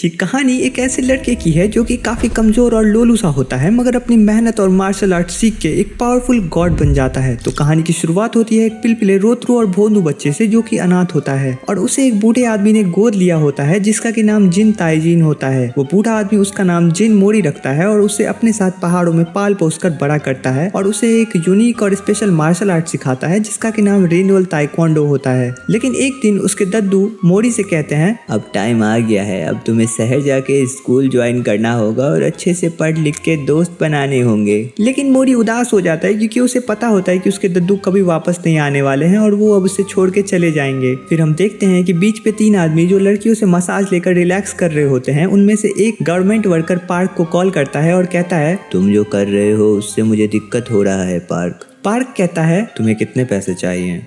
ये कहानी एक ऐसे लड़के की है जो कि काफी कमजोर और लोलू सा होता है, मगर अपनी मेहनत और मार्शल आर्ट सीख के एक पावरफुल गॉड बन जाता है। तो कहानी की शुरुआत होती है एक पिलपिले रोतरू और भोंदू बच्चे से जो कि अनाथ होता है और उसे एक बूढ़े आदमी ने गोद लिया होता है जिसका कि नाम जिन ताइजीन होता है। वो बूढ़ा आदमी उसका नाम जिन मोरी रखता है और उसे अपने साथ पहाड़ों में पाल पोस कर बड़ा करता है और उसे एक यूनिक और स्पेशल मार्शल आर्ट सिखाता है जिसका कि नाम रेनुअल ताइक्वांडो होता है। लेकिन एक दिन उसके दद्दू मोरी से कहते हैं, अब टाइम आ गया है, अब तुम्हें शहर जाके स्कूल ज्वाइन करना होगा और अच्छे से पढ़ लिख के दोस्त बनाने होंगे। लेकिन मोरी उदास हो जाता है क्योंकि उसे पता होता है कि उसके दद्दू कभी वापस नहीं आने वाले हैं और वो अब उसे छोड़ के चले जाएंगे। फिर हम देखते हैं कि बीच पे 3 आदमी जो लड़कियों से मसाज लेकर रिलैक्स कर रहे होते हैं, उनमें से एक गवर्नमेंट वर्कर पार्क को कॉल करता है और कहता है, तुम जो कर रहे हो उससे मुझे दिक्कत हो रहा है पार्क। पार्क कहता है, तुम्हें कितने पैसे चाहिए?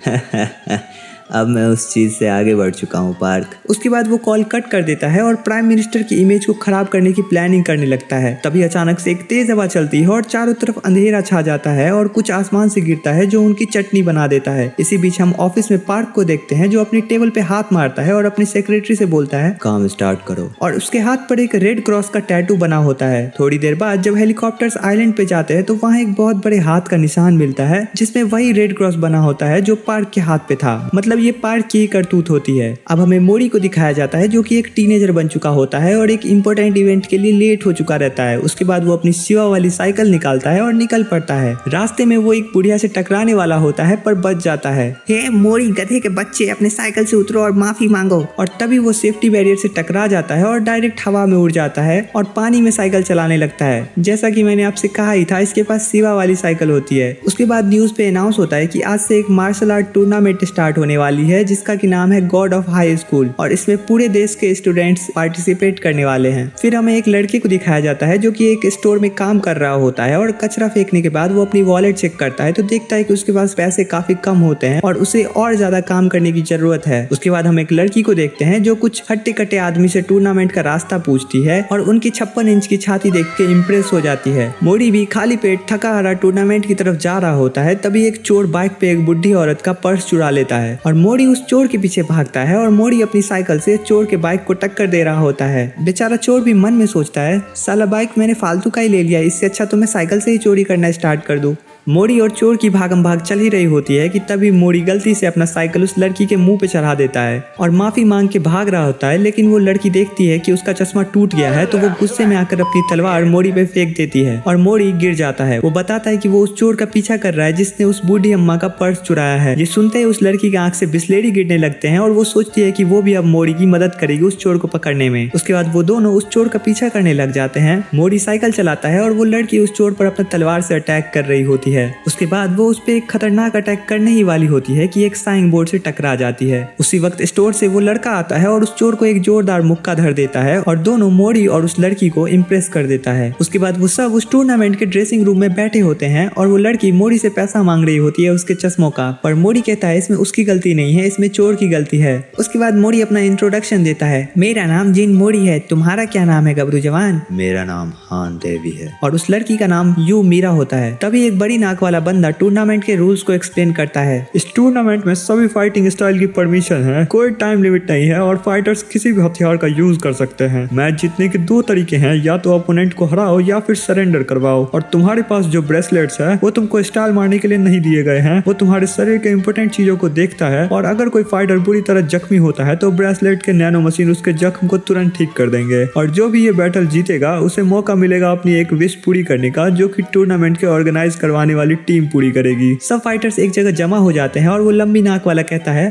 अब मैं उस चीज से आगे बढ़ चुका हूँ पार्क। उसके बाद वो कॉल कट कर देता है और प्राइम मिनिस्टर की इमेज को खराब करने की प्लानिंग करने लगता है। तभी अचानक से एक तेज हवा चलती है और चारों तरफ अंधेरा छा जाता है और कुछ आसमान से गिरता है जो उनकी चटनी बना देता है। इसी बीच हम ऑफिस में पार्क को देखते हैं जो अपनी टेबल पे हाथ मारता है और अपनी सेक्रेटरी से बोलता है, काम स्टार्ट करो। और उसके हाथ पर एक रेड क्रॉस का टैटू बना होता है। थोड़ी देर बाद जब हेलीकॉप्टर्स आइलैंड पे जाते हैं तो वहाँ एक बहुत बड़े हाथ का निशान मिलता है जिसमें वही रेड क्रॉस बना होता है जो पार्क के हाथ पे था। मतलब ये पार्क की करतूत होती है। अब हमें मोरी को दिखाया जाता है जो कि एक टीनेजर बन चुका होता है और एक इम्पोर्टेंट इवेंट के लिए लेट हो चुका रहता है। उसके बाद वो अपनी सिवा वाली साइकिल निकालता है और निकल पड़ता है। रास्ते में वो एक बुढ़िया से टकराने वाला होता है पर बच जाता है। हे मोरी गधे के बच्चे, अपने साइकिल से उतरो और माफी मांगो। और तभी वो सेफ्टी बैरियर से टकरा जाता है और डायरेक्ट हवा में उड़ जाता है और पानी में साइकिल चलाने लगता है। जैसा कि मैंने आपसे कहा ही था, इसके पास सिवा वाली साइकिल होती है। उसके बाद न्यूज पे अनाउंस होता है कि आज से एक मार्शल आर्ट टूर्नामेंट स्टार्ट होने वाली है जिसका कि नाम है गॉड ऑफ हाई स्कूल और इसमें पूरे देश के स्टूडेंट्स पार्टिसिपेट करने वाले हैं। फिर हमें एक लड़के को दिखाया जाता है जो कि एक स्टोर में काम कर रहा होता है और कचरा फेंकने के बाद वो अपनी वॉलेट चेक करता है तो देखता है कि उसके पास पैसे काफी कम होते हैं और उसे और ज्यादा काम करने की जरूरत है। उसके बाद हम एक लड़की को देखते हैं जो कुछ हट्टे कट्टे आदमी से टूर्नामेंट का रास्ता पूछती है और उनकी 56 इंच की छाती देख के इम्प्रेस हो जाती है। मोरी भी खाली पेट थका हारा टूर्नामेंट की तरफ जा रहा होता है। तभी एक चोर बाइक पे एक बुढ़ी औरत का पर्स चुरा लेता है और मोरी उस चोर के पीछे भागता है और मोरी अपनी साइकिल से चोर के बाइक को टक्कर दे रहा होता है। बेचारा चोर भी मन में सोचता है, साला बाइक मैंने फालतू का ही ले लिया, इससे अच्छा तो मैं साइकिल से ही चोरी करना स्टार्ट कर दूं। मोरी और चोर की भागम भाग चल ही रही होती है कि तभी मोरी गलती से अपना साइकिल उस लड़की के मुंह पे चढ़ा देता है और माफी मांग के भाग रहा होता है। लेकिन वो लड़की देखती है कि उसका चश्मा टूट गया है तो वो गुस्से में आकर अपनी तलवार मोरी पे फेंक देती है और मोरी गिर जाता है। वो बताता है कि वो उस चोर का पीछा कर रहा है जिसने उस बूढ़ी अम्मा का पर्स चुराया है। ये सुनते ही उस लड़की की आंख से बिस्लेरी गिरने लगते हैं और वो सोचती है कि वो भी अब मोरी की मदद करेगी उस चोर को पकड़ने में। उसके बाद वो दोनों उस चोर का पीछा करने लग जाते हैं। मोरी साइकिल चलाता है और वो लड़की उस चोर पर अपने तलवार से अटैक कर रही होती है। उसके बाद वो उस पे एक खतरनाक अटैक करने ही वाली होती है कि एक साइन बोर्ड से टकरा जाती है। उसी वक्त स्टोर से वो लड़का आता है और उस चोर को एक जोरदार मुक्का धर देता है और दोनों मोरी और उस लड़की को इम्प्रेस कर देता है। उसके बाद वो सब उस टूर्नामेंट के ड्रेसिंग रूम में बैठे होते हैं और वो लड़की मोरी से पैसा मांग रही होती है उसके चश्मों का, पर मोरी कहता है इसमें उसकी गलती नहीं है, इसमें चोर की गलती है। उसके बाद मोरी अपना इंट्रोडक्शन देता है, मेरा नाम जिन मोरी है, तुम्हारा क्या नाम है गबरू जवान? मेरा नाम हान देवी है। और उस लड़की का नाम यू मीरा होता है। तभी एक बड़ी नाक वाला बंदा टूर्नामेंट के रूल्स को एक्सप्लेन करता है। इस टूर्नामेंट में सभी फाइटिंग स्टाइल की परमिशन है, कोई टाइम लिमिट नहीं है और फाइटर्स किसी भी हथियार का यूज कर सकते हैं। मैच जीतने के 2 तरीके हैं, या तो अपोनेंट को हराओ या फिर सरेंडर करवाओ। और तुम्हारे पास जो ब्रेसलेट्स है वो तुमको स्टाइल मारने के लिए नहीं दिए गए हैं, वो तुम्हारे शरीर के इंपोर्टेंट चीजों को देखता है और अगर कोई फाइटर बुरी तरह जख्मी होता है तो ब्रेसलेट के नैनो मशीन उसके जख्म को तुरंत ठीक कर देंगे। और जो भी ये बैटल जीतेगा उसे मौका मिलेगा अपनी एक विश पूरी करने का जो कि टूर्नामेंट के ऑर्गेनाइज करवाने वाली टीम पूरी करेगी। सब फाइटर्स एक जगह जमा हो जाते हैं और वो लंबी नाक वाला कहता है,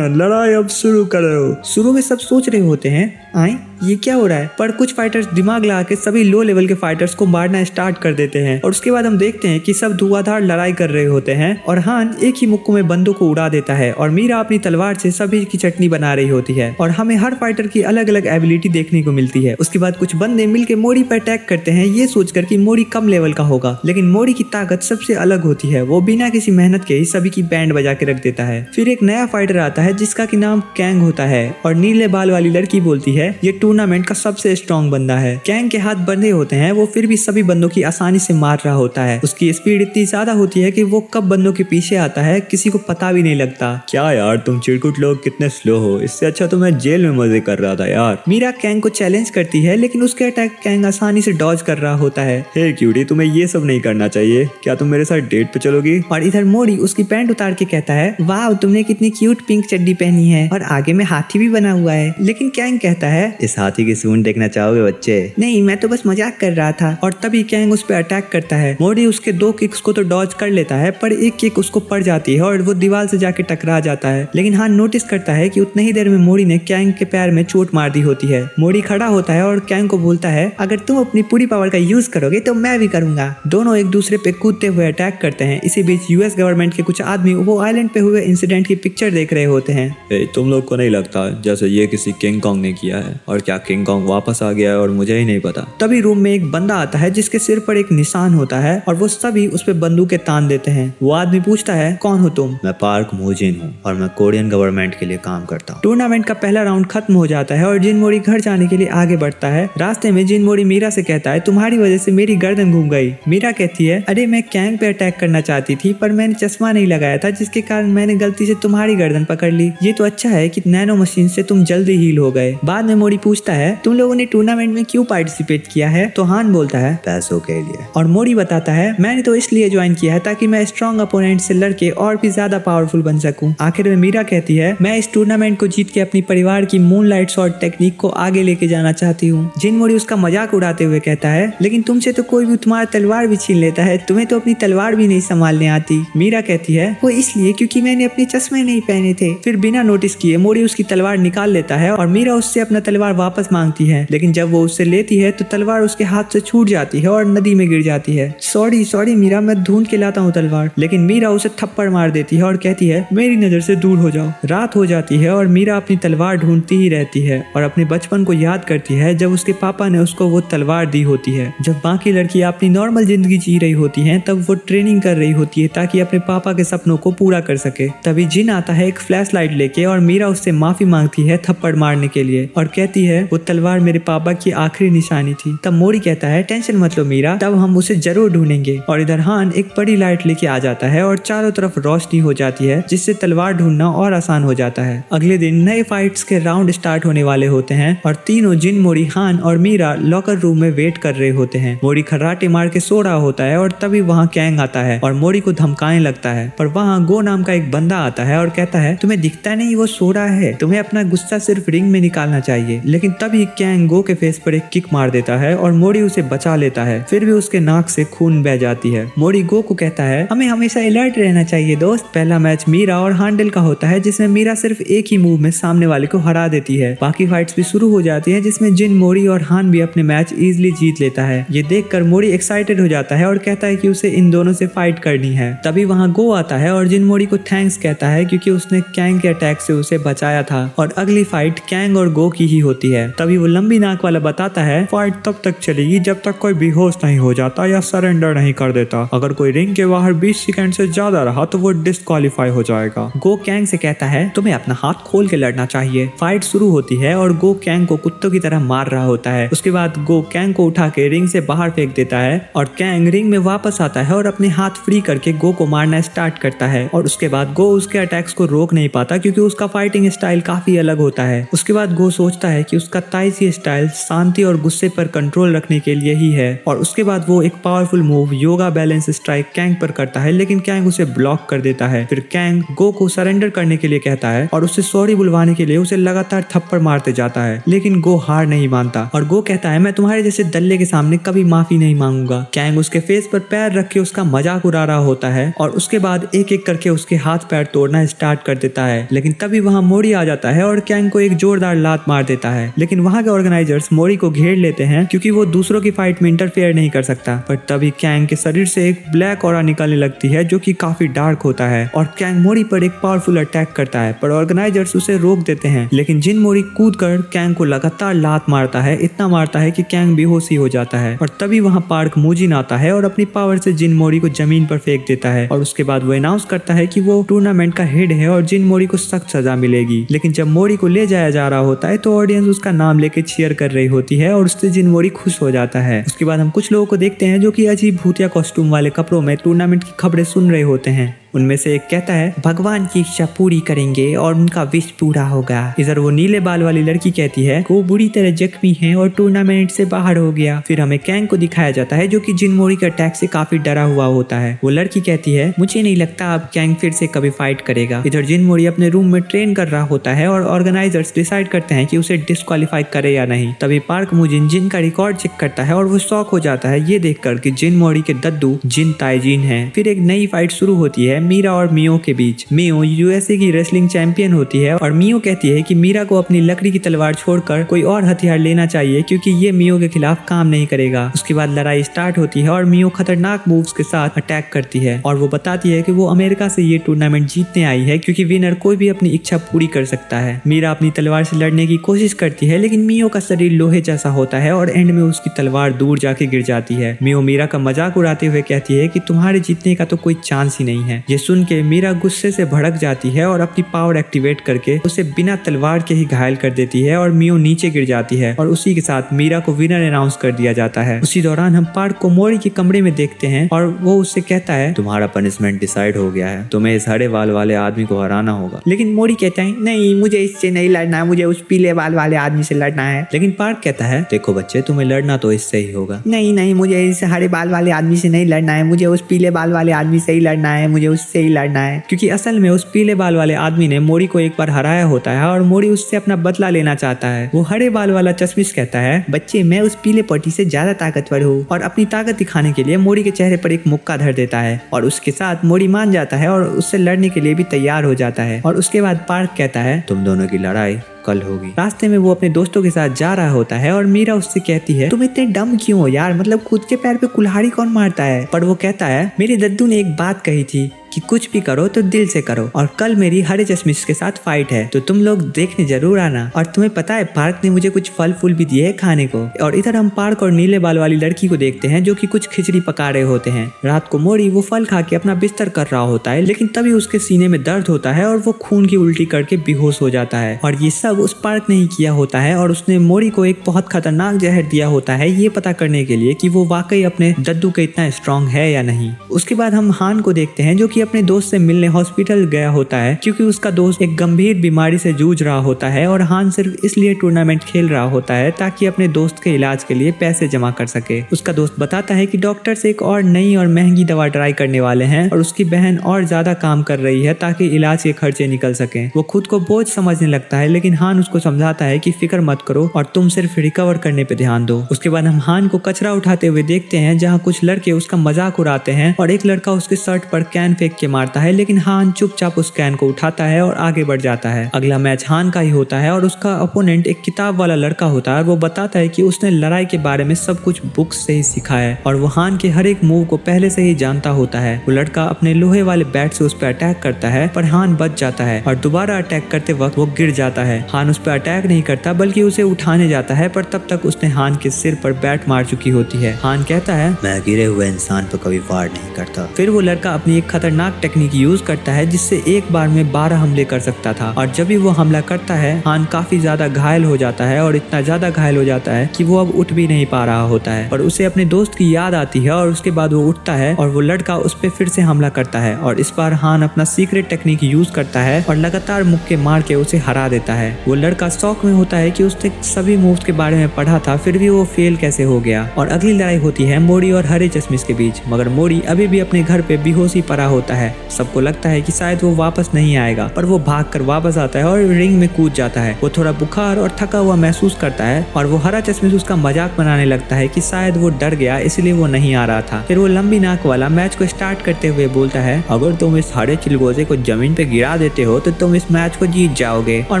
लड़ाई अब शुरू करो। शुरू में सब सोच रहे होते हैं, आए ये क्या हो रहा है, पर कुछ फाइटर्स दिमाग लगा के सभी लो लेवल के फाइटर्स को मारना स्टार्ट कर देते हैं। और उसके बाद हम देखते हैं कि सब धुआंधार लड़ाई कर रहे होते हैं और हान एक ही मुक्के में बंदों को उड़ा देता है और मीरा अपनी तलवार से सभी की चटनी बना रही होती है और हमें हर फाइटर की अलग अलग एबिलिटी देखने को मिलती है। उसके बाद कुछ बंदे मिलकर मोरी पर अटैक करते हैं ये सोचकर कि मोरी कम लेवल का होगा, लेकिन मोरी की ताकत सबसे अलग होती है। वो बिना किसी मेहनत के ही सभी की बैंड बजा के रख देता है। फिर एक नया फाइटर आता है जिसका की नाम कैंग होता है और नीले बाल वाली लड़की बोलती है, है ये टूर्नामेंट का सबसे स्ट्रॉन्ग बंदा है। कैंग के हाथ बंधे होते हैं, वो फिर भी सभी बंदों की आसानी से मार रहा होता है। उसकी स्पीड इतनी ज्यादा होती है कि वो कब बंदों के पीछे आता है किसी को पता भी नहीं लगता। क्या यार तुम चिरकुट लोग कितने स्लो हो, इससे अच्छा तो मैं जेल में मजे कर रहा था यार। मीरा कैंग को चैलेंज करती है लेकिन उसके अटैक कैंग आसानी से डॉज कर रहा होता है। हे क्यूटी, तुम्हें ये सब नहीं करना चाहिए, क्या तुम मेरे साथ डेट पे चलोगी? और इधर मोड़ी उसकी पैंट उतार के कहता है, वाह तुमने कितनी क्यूट पिंक चड्डी पहनी है और आगे में हाथी भी बना हुआ है। लेकिन कैंग कहता है, इस हाथी की सूंड देखना चाहोगे बच्चे? नहीं, मैं तो बस मजाक कर रहा था। और तभी कैंग उस पर अटैक करता है। मोड़ी उसके 2 किक्स को तो डॉज कर लेता है पर एक किक उसको पड़ जाती है और वो दीवार से जाके टकरा जाता है। लेकिन हान नोटिस करता है कि उतनी ही देर में मोड़ी ने कैंग के पैर में चोट मार दी होती है। मोड़ी खड़ा होता है और कैंग को बोलता है, अगर तुम अपनी पूरी पावर का यूज करोगे तो मैं भी करूंगा। दोनों एक दूसरे पे कूदते हुए अटैक करते हैं। इसी बीच यूएस गवर्नमेंट के कुछ आदमी वो आइलैंड पे हुए इंसिडेंट की पिक्चर देख रहे होते हैं। तुम लोग को नहीं लगता जैसे ये किसी किंग कॉन्ग ने किया है? और क्या किंग कॉन्ग वापस आ गया है और मुझे ही नहीं पता? तभी रूम में एक बंदा आता है जिसके सिर पर एक निशान होता है और वो सभी उस पे बंदूकें तान देते हैं। वो आदमी पूछता है, कौन हो तुम? मैं पार्क मूजिन हूँ और मैं कोरियन गवर्नमेंट के लिए काम करता हूँ। टूर्नामेंट का पहला राउंड खत्म हो जाता है और जिन मोड़ी घर जाने के लिए आगे बढ़ता है। रास्ते में जिन मोड़ी मीरा से कहता है, तुम्हारी वजह से मेरी गर्दन घूम गई। मीरा कहती है, अरे मैं कैंग पे अटैक करना चाहती थी पर मैंने चश्मा नहीं लगाया था जिसके कारण मैंने गलती से तुम्हारी गर्दन पकड़ ली। ये तो अच्छा है कि नैनो मशीन से तुम जल्दी हील हो गए। बाद में मोड़ी पूछता है, तुम लोगों ने टूर्नामेंट में क्यों पार्टिसिपेट किया है? तो हान बोलता है, पैसों के लिए। और मोड़ी बताता है, मैंने तो इसलिए ज्वाइन किया है ताकि मैं स्ट्रॉन्ग अपोनेंट से लड़के और भी ज्यादा पावरफुल बन सकूं। आखिर में मीरा कहती है, मैं इस टूर्नामेंट को जीत के अपनी परिवार की मूनलाइट शॉट टेक्निक को आगे लेके जाना चाहती हूँ। जिन मोड़ी उसका मजाक उड़ाते हुए कहता है, लेकिन तुमसे तो कोई भी तुम्हारा तलवार भी छीन लेता है, तुम्हें तो अपनी तलवार भी नहीं संभालने आती। मीरा कहती है, वो इसलिए क्योंकि मैंने अपने चश्मे नहीं पहने थे। फिर बिना नोटिस किए मोड़ी उसकी तलवार निकाल लेता है और मीरा उससे अपना तलवार वापस मांगती है। लेकिन जब वो उससे लेती है तो तलवार उसके हाथ से छूट जाती है और नदी में गिर जाती है। सॉरी मीरा, मैं ढूंढ के लाता हूँ तलवार। लेकिन मीरा उसे थप्पड़ मार देती है और कहती है, मेरी नजर से दूर हो जाओ। रात हो जाती है और मीरा अपनी तलवार ढूंढती ही रहती है और अपने बचपन को याद करती है जब उसके पापा ने उसको वो तलवार दी होती है। जब बाकी लड़कियां अपनी नॉर्मल जिंदगी जी रही होती हैं तब वो ट्रेनिंग कर रही होती है ताकि अपने पापा के सपनों को पूरा कर सके। तभी जिन आता है एक फ्लैश लाइट लेके और मीरा उससे माफी मांगती है थप्पड़ मारने के लिए और कहती है, वो तलवार मेरे पापा की आखिरी निशानी थी। तब मोड़ी कहता है, टेंशन मत लो मीरा, तब हम उसे जरूर ढूंढेंगे। और इधर हान एक बड़ी लाइट लेके आ जाता है और चारों तरफ रोशनी हो जाती है जिससे तलवार ढूंढना और आसान हो जाता है। अगले दिन नए फाइट्स के राउंड स्टार्ट होने वाले होते हैं और तीनों जिन, मोड़ी, हान और मीरा लॉकर रूम में वेट कर रहे होते हैं। मोड़ी खर्राटे मार के सो रहा होता है और तभी वहाँ कैंग आता है और मोड़ी को धमकाने लगता है। पर वहाँ गो नाम का एक बंदा आता है और कहता है, तुम्हें दिखता नहीं वो सो रहा है, तुम्हें अपना गुस्सा सिर्फ रिंग में निकालना चाहिए। लेकिन तभी कैंग गो के फेस पर एक किक मार देता है और मोड़ी उसे बचा लेता है। फिर भी उसके नाक से खून बह जाती है। मोड़ी गो को कहता है, हमें हमेशा अलर्ट रहना चाहिए दोस्त। पहला मैच मीरा और हांडल का होता है जिसमें मीरा सिर्फ एक ही मूव में सामने वाले को हरा देती है। बाकी फाइट्स भी शुरू हो जाती है जिसमें जिन, मोड़ी और हान भी अपने मैच इजीली जीत लेता है। ये देखकर मोड़ी एक्साइटेड हो जाता है और कहता है कि उसे इन दोनों से फाइट करनी है। तभी वहाँ गो आता है और जिन मोड़ी को थैंक्स कहता है क्योंकि उसने कैंग के अटैक से उसे बचाया था और अगली फाइट कैंग और गो की ही होती है। तभी वो लंबी नाक वाला बताता है, फाइट तब तक चलेगी जब तक कोई बेहोश नहीं हो जाता या सरेंडर नहीं कर देता। अगर कोई रिंग के बाहर 20 सेकंड से ज्यादा रहा तो वो डिस्क्वालीफाई हो जाएगा। गो कैंग से कहता है, तुम्हें अपना हाथ खोल के लड़ना चाहिए। फाइट शुरू होती है और गो कैंग को कुत्तों की तरह मार रहा होता है। उसके बाद गो कैंग को उठा के रिंग से बाहर फेंक देता है और कैंग रिंग में वापस आता है और अपने हाथ फ्री करके गो को मारना स्टार्ट करता है। और उसके बाद गो उसके अटैक्स को रोक नहीं पाता क्योंकि उसका फाइटिंग स्टाइल काफी अलग होता है। उसके बाद गो सोचता है कि उसका ताइसी स्टाइल शांति और गुस्से पर कंट्रोल रखने के लिए ही है और उसके बाद वो एक powerful move yoga balance strike Kang पर करता है लेकिन कैंग उसे ब्लॉक कर देता है। फिर कैंग गो को सरेंडर करने के लिए कहता है और उससे सॉरी बुलवाने के लिए उसे लगातार थप्पड़ मारते जाता है लेकिन गो हार नहीं मानता और गो कहता है, मैं तुम्हारे जैसे दल्ले के सामने कभी माफी नहीं मांगूंगा। कैंग उसके फेस पर पैर रख के उसका मजाक उड़ा रहा होता है और उसके बाद एक एक करके उसके हाथ पैर तोड़ना स्टार्ट कर देता है। लेकिन तभी वहाँ मोड़ी आ जाता है और कैंग को एक जोरदार लात मार देता है। लेकिन वहाँ के ऑर्गेनाइजर्स मोड़ी को घेर लेते हैं क्योंकि वो दूसरों की फाइट में इंटरफेयर नहीं कर सकता। पर तभी कैंग के शरीर से एक ब्लैक ऑरा निकलने लगती है जो कि काफी डार्क होता है और कैंग मोड़ी पर एक पावरफुल अटैक करता है पर ऑर्गेनाइजर्स उसे रोक देते हैं। लेकिन जिन मोड़ी कूद कर कैंग को लगातार लात मारता है, इतना मारता है कि कैंग बेहोशी हो जाता है। और तभी वहाँ पार्क मूजिन आता है और अपनी पावर से जिन मोड़ी को जमीन पर फेंक देता है और उसके बाद वो अनाउंस करता है कि वो टूर्नामेंट का हेड है और जिन मोड़ी को सख्त सजा मिलेगी। लेकिन जब मोड़ी को ले जाया जा रहा होता है तो ऑडियंस उसका नाम लेके चीयर कर रही होती है और उससे जिनमोरी खुश हो जाता है। उसके बाद हम कुछ लोगों को देखते हैं जो कि अजीब भूतिया कॉस्ट्यूम वाले कपड़ों में टूर्नामेंट की खबरें सुन रहे होते हैं। उनमें से एक कहता है भगवान की इच्छा पूरी करेंगे और उनका विश पूरा होगा। इधर वो नीले बाल वाली लड़की कहती है वो बुरी तरह जख्मी है और टूर्नामेंट से बाहर हो गया। फिर हमें कैंग को दिखाया जाता है जो कि जिनमोरी के अटैक से काफी डरा हुआ होता है। वो लड़की कहती है मुझे नहीं लगता अब कैंग फिर से कभी फाइट करेगा। इधर जिनमोरी अपने रूम में ट्रेन कर रहा होता है और ऑर्गेनाइजर्स डिसाइड करते हैं कि उसे डिस्क्वालीफाई करे या नहीं। तभी पार्क मुजिन जिन का रिकॉर्ड चेक करता है और वो शॉक हो जाता है ये देखकर कि जिनमोरी के दद्दू जिन ताइजीन है। फिर एक नई फाइट शुरू होती है मीरा और मियो के बीच। मियो यूएसए की रेसलिंग चैंपियन होती है और मियो कहती है कि मीरा को अपनी लकड़ी की तलवार छोड़कर कोई और हथियार लेना चाहिए क्योंकि ये मियो के खिलाफ काम नहीं करेगा। उसके बाद लड़ाई स्टार्ट होती है और मियो खतरनाक मूव्स के साथ अटैक करती है और वो बताती है कि वो अमेरिका से ये टूर्नामेंट जीतने आई है क्योंकि विनर कोई भी अपनी इच्छा पूरी कर सकता है। मीरा अपनी तलवार से लड़ने की कोशिश करती है लेकिन मियो का शरीर लोहे जैसा होता है और एंड में उसकी तलवार दूर जाके गिर जाती है। मियो मीरा का मजाक उड़ाते हुए कहती है कि तुम्हारे जीतने का तो कोई चांस ही नहीं है। ये सुन के मीरा गुस्से से भड़क जाती है और अपनी पावर एक्टिवेट करके उसे बिना तलवार के ही घायल कर देती है और मियो नीचे गिर जाती है और उसी के साथ मीरा को विनर अनाउंस कर दिया जाता है। उसी दौरान हम पार्क को मोरी के कमरे में देखते हैं और वो उससे कहता है तुम्हारा पनिशमेंट डिसाइड हो गया है, तुम्हें इस हरे बाल वाले आदमी को हराना होगा। लेकिन मोरी कहता है नहीं मुझे इससे नहीं लड़ना है, मुझे उस पीले बाल वाले आदमी से लड़ना है। लेकिन पार्क कहता है देखो बच्चे तुम्हें लड़ना तो इससे ही होगा। नहीं मुझे इस हरे बाल वाले आदमी से नहीं लड़ना है, मुझे उस पीले बाल वाले आदमी से ही लड़ना है, मुझे उससे ही लड़ना है। क्योंकि असल में उस पीले बाल वाले आदमी ने मोरी को एक बार हराया होता है और मोरी उससे अपना बदला लेना चाहता है। वो हरे बाल वाला चश्मिश कहता है बच्चे मैं उस पीले पट्टी से ज्यादा ताकतवर हूँ। और अपनी ताकत दिखाने के लिए मोरी के चेहरे पर एक मुक्का धर देता है और उसके साथ मोरी मान जाता है और उससे लड़ने के लिए भी तैयार हो जाता है। और उसके बाद पार्क कहता है तुम दोनों की लड़ाई कल होगी। रास्ते में वो अपने दोस्तों के साथ जा रहा होता है और मीरा उससे कहती है तुम इतने डम क्यों हो यार, मतलब खुद के पैर पे कुल्हाड़ी कौन मारता है। पर वो कहता है मेरे दद्दू ने एक बात कही थी कि कुछ भी करो तो दिल से करो और कल मेरी हरे चश्मिश के साथ फाइट है तो तुम लोग देखने जरूर आना। और तुम्हें पता है पार्क ने मुझे कुछ फल फूल भी दिए है खाने को। और इधर हम पार्क और नीले बाल वाली लड़की को देखते हैं जो कि कुछ खिचड़ी पका रहे होते हैं। रात को मोरी वो फल खा के अपना बिस्तर कर रहा होता है लेकिन तभी उसके सीने में दर्द होता है और वो खून की उल्टी करके बेहोश हो जाता है। और ये सब उस पार्क ने ही किया होता है और उसने मोरी को एक बहुत खतरनाक जहर दिया होता है ये पता करने के लिए कि वो वाकई अपने दद्दू के इतना स्ट्रांग है या नहीं। उसके बाद हम हान को देखते हैं जो कि अपने दोस्त से मिलने हॉस्पिटल गया होता है क्योंकि उसका दोस्त एक गंभीर बीमारी से जूझ रहा होता है और हान सिर्फ इसलिए टूर्नामेंट खेल रहा होता है ताकि अपने दोस्त के इलाज के लिए पैसे जमा कर सके। उसका दोस्त बताता है कि डॉक्टर से एक और नई और महंगी दवा ट्राई करने वाले हैं और उसकी बहन और ज्यादा काम कर रही है ताकि इलाज के खर्चे निकल सके। वो खुद को बोझ समझने लगता है लेकिन हान उसको समझाता है कि फिक्र मत करो और तुम सिर्फ रिकवर करने पे ध्यान दो। उसके बाद हम हान को कचरा उठाते हुए देखते हैं जहाँ कुछ लड़के उसका मजाक उड़ाते हैं और एक लड़का उसके शर्ट पर कैन फेंक के मारता है लेकिन हान चुपचाप उस कैन को उठाता है और आगे बढ़ जाता है। अगला मैच हान का ही होता है और उसका अपोनेंट एक किताब वाला लड़का होता है और वो बताता है कि उसने लड़ाई के बारे में सब कुछ बुक्स से ही सीखा है और वो हान के हर एक मूव को पहले से ही जानता होता है। वो लड़का अपने लोहे वाले बैट से उस पर अटैक करता है पर हान बच जाता है और दोबारा अटैक करते वक्त वो गिर जाता है। हान उस पर अटैक नहीं करता बल्कि उसे उठाने जाता है पर तब तक उसने हान के सिर पर बैट मार चुकी होती है। हान कहता है मैं गिरे हुए इंसान पर कभी वार नहीं करता। फिर वो लड़का अपनी एक खतरनाक टेक्निक यूज करता है जिससे एक बार में 12 हमले कर सकता था और जब भी वो हमला करता है हान काफी ज्यादा घायल हो जाता है और इतना ज्यादा घायल हो जाता है कि वो अब उठ भी नहीं पा रहा होता है। और उसे अपने दोस्त की याद आती है और उसके बाद वो उठता है और वो लड़का उस पर फिर से हमला करता है और इस बार हान अपना सीक्रेट टेक्निक यूज करता है और लगातार मुक्के मार के उसे हरा देता है। वो लड़का शौक में होता है कि उसने सभी मूव्स के बारे में पढ़ा था फिर भी वो फेल कैसे हो गया। और अगली लड़ाई होती है मोरी और हरे चश्मिश के बीच मगर मोरी अभी भी अपने घर पे बेहोशी पड़ा होता है। सबको लगता है कि शायद वो वापस नहीं आएगा पर वो भागकर वापस आता है और रिंग में कूद जाता है। वो थोड़ा बुखार और थका हुआ महसूस करता है और वो हरा चश्मिश उसका मजाक बनाने लगता है कि शायद वो डर गया इसलिए वो नहीं आ रहा था। फिर वो लंबी नाक वाला मैच को स्टार्ट करते हुए बोलता है अगर तुम इस हरे चिलगोजे को जमीन पे गिरा देते हो तो तुम इस मैच को जीत जाओगे। और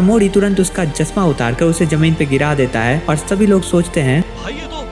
मोरी तुरंत उसका चश्मा उतारकर उसे जमीन पे गिरा देता है और सभी लोग सोचते हैं भाई ये तो